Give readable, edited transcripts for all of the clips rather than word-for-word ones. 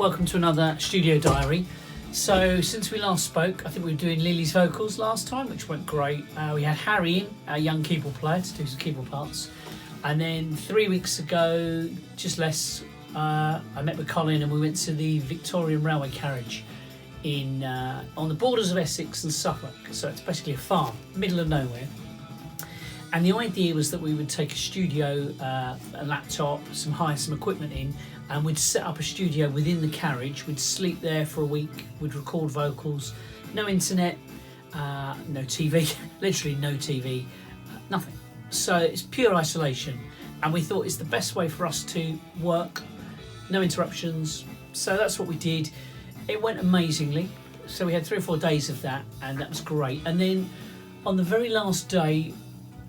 welcome to another Studio Diary. So since we last spoke, I think we were doing Lily's vocals last time, which went great. We had Harry in, our young keyboard player, to do some keyboard parts. And then 3 weeks ago, just less, I met with Colin and we went to the Victorian Railway Carriage in on the borders of Essex and Suffolk. So it's basically a farm, middle of nowhere. And the idea was that we would take a studio, a laptop, hire some equipment in, and we'd set up a studio within the carriage. We'd sleep there for a week, we'd record vocals, no internet, no TV, literally no TV, nothing. So it's pure isolation. And we thought it's the best way for us to work, no interruptions. So that's what we did. It went amazingly. So we had 3 or 4 days of that, and that was great. And then on the very last day,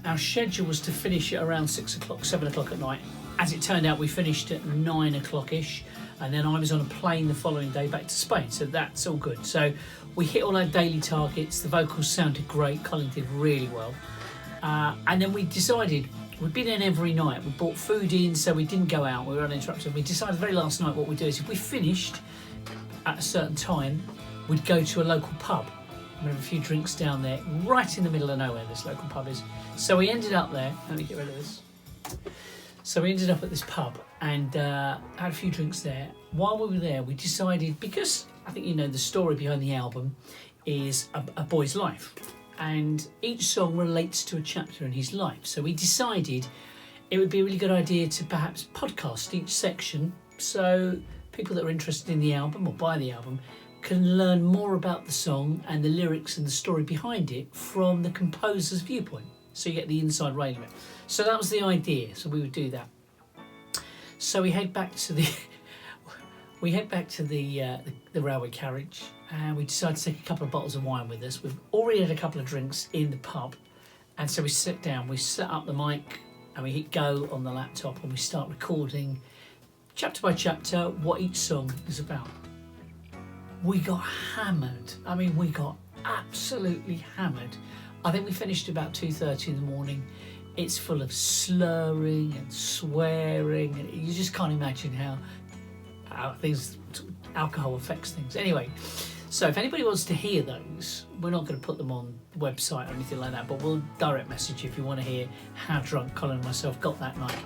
our schedule was to finish at around 6 o'clock, 7 o'clock at night. As it turned out, we finished at 9 o'clock-ish, and then I was on a plane the following day back to Spain, so that's all good. So we hit all our daily targets, the vocals sounded great, Colin did really well. And then we decided, we'd been in every night, we brought food in so we didn't go out, we were uninterrupted. We decided the very last night what we'd do is if we finished at a certain time, we'd go to a local pub. We have a few drinks down there, right in the middle of nowhere, this local pub is. So we ended up there, let me get rid of this. So we ended up at this pub and had a few drinks there. While we were there, we decided, because I think you know the story behind the album is a boy's life. And each song relates to a chapter in his life. So we decided it would be a really good idea to perhaps podcast each section so people that are interested in the album or buy the album can learn more about the song and the lyrics and the story behind it from the composer's viewpoint. So you get the inside rail of it. So that was the idea. So we would do that. So we head back to the the railway carriage, and we decided to take a couple of bottles of wine with us. We've already had a couple of drinks in the pub, and so we sit down. We set up the mic, and we hit go on the laptop, and we start recording chapter by chapter what each song is about. We got hammered. I mean, we got absolutely hammered. I think we finished about 2:30 in the morning. It's full of slurring and swearing, and you just can't imagine how alcohol affects things. Anyway, so if anybody wants to hear those, we're not going to put them on the website or anything like that, but we'll direct message you if you want to hear how drunk Colin and myself got that night.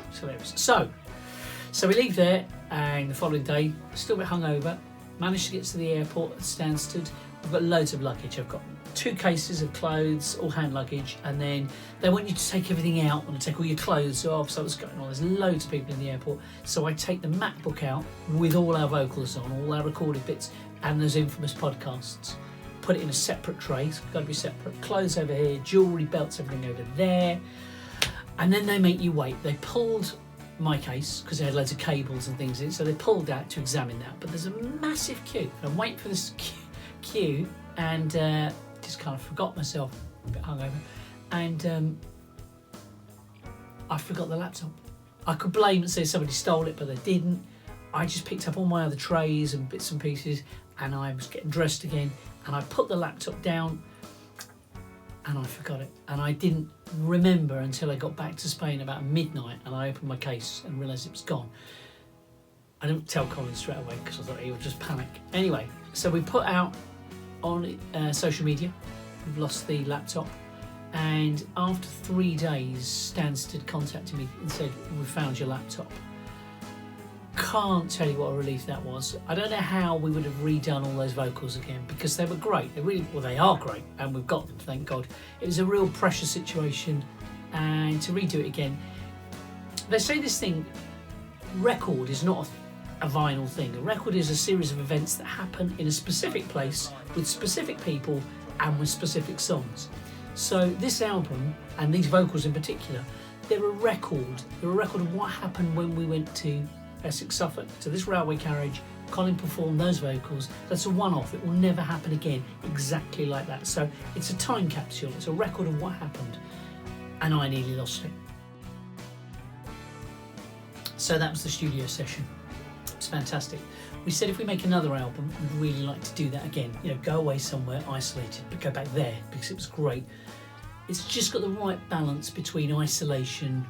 So we leave there, and the following day, still a bit hungover, managed to get to the airport at Stansted. I've got loads of luggage. I've got 2 cases of clothes, all hand luggage, and then they want you to take everything out and take all your clothes off. So what's going on? There's loads of people in the airport. So I take the MacBook out with all our vocals on, all our recorded bits, and those infamous podcasts. Put it in a separate tray. So it's got to be separate. Clothes over here, jewellery, belts, everything over there. And then they make you wait. They pulled my case because they had loads of cables and things in it, so they pulled out to examine that. But there's a massive queue. And I'm waiting for this queue, and just kind of forgot myself, a bit hungover, and I forgot the laptop. I could blame and say somebody stole it, but they didn't. I just picked up all my other trays and bits and pieces, and I was getting dressed again, and I put the laptop down, and I forgot it. And I didn't remember until I got back to Spain about midnight, and I opened my case and realised it was gone. I didn't tell Colin straight away because I thought he would just panic. Anyway, so we put out on social media, we've lost the laptop, and after 3 days Stansted contacted me and said, we found your laptop. Can't tell you what a relief that was. I don't know how we would have redone all those vocals again, because they were great. They are great, and we've got them, thank God. It was a real pressure situation, and to redo it again, they say this thing, record is not a vinyl thing. A record is a series of events that happen in a specific place with specific people and with specific songs. So this album, and these vocals in particular, they're a record. They're a record of what happened when we went to Essex, Suffolk, to this railway carriage. Colin performed those vocals. That's a one-off. It will never happen again exactly like that. So it's a time capsule. It's a record of what happened, and I nearly lost it. So that was the studio session. It's fantastic. We said if we make another album, we'd really like to do that again. You know, go away somewhere isolated, but go back there because it was great. It's just got the right balance between isolation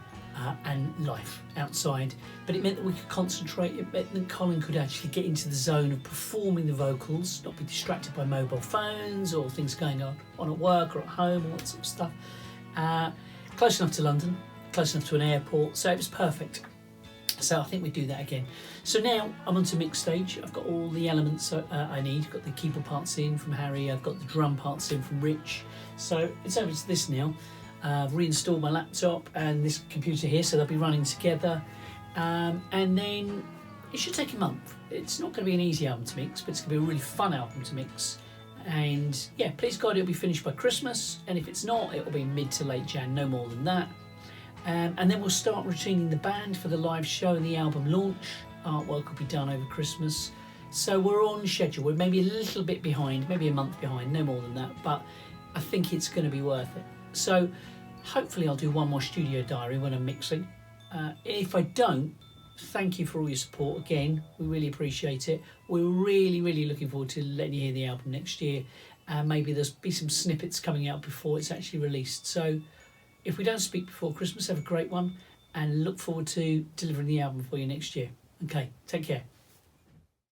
and life outside. But it meant that we could concentrate. It meant that Colin could actually get into the zone of performing the vocals, not be distracted by mobile phones or things going on at work or at home, all that sort of stuff. Close enough to London, close enough to an airport, so it was perfect. So I think we do that again. So now I'm onto mix stage. I've got all the elements I need. I've got the keyboard parts in from Harry. I've got the drum parts in from Rich. So it's over to this now. I've reinstalled my laptop and this computer here, so they'll be running together. And then it should take a month. It's not going to be an easy album to mix, but it's going to be a really fun album to mix. And yeah, please God, it'll be finished by Christmas. And if it's not, it'll be mid to late Jan, no more than that. And then we'll start routing the band for the live show and the album launch. Artwork will be done over Christmas. So we're on schedule. We're maybe a little bit behind, maybe a month behind, no more than that. But I think it's going to be worth it. So hopefully I'll do one more studio diary when I'm mixing. If I don't, thank you for all your support again. We really appreciate it. We're really, really looking forward to letting you hear the album next year. Maybe there'll be some snippets coming out before it's actually released. So if we don't speak before Christmas, have a great one and look forward to delivering the album for you next year. Okay, take care.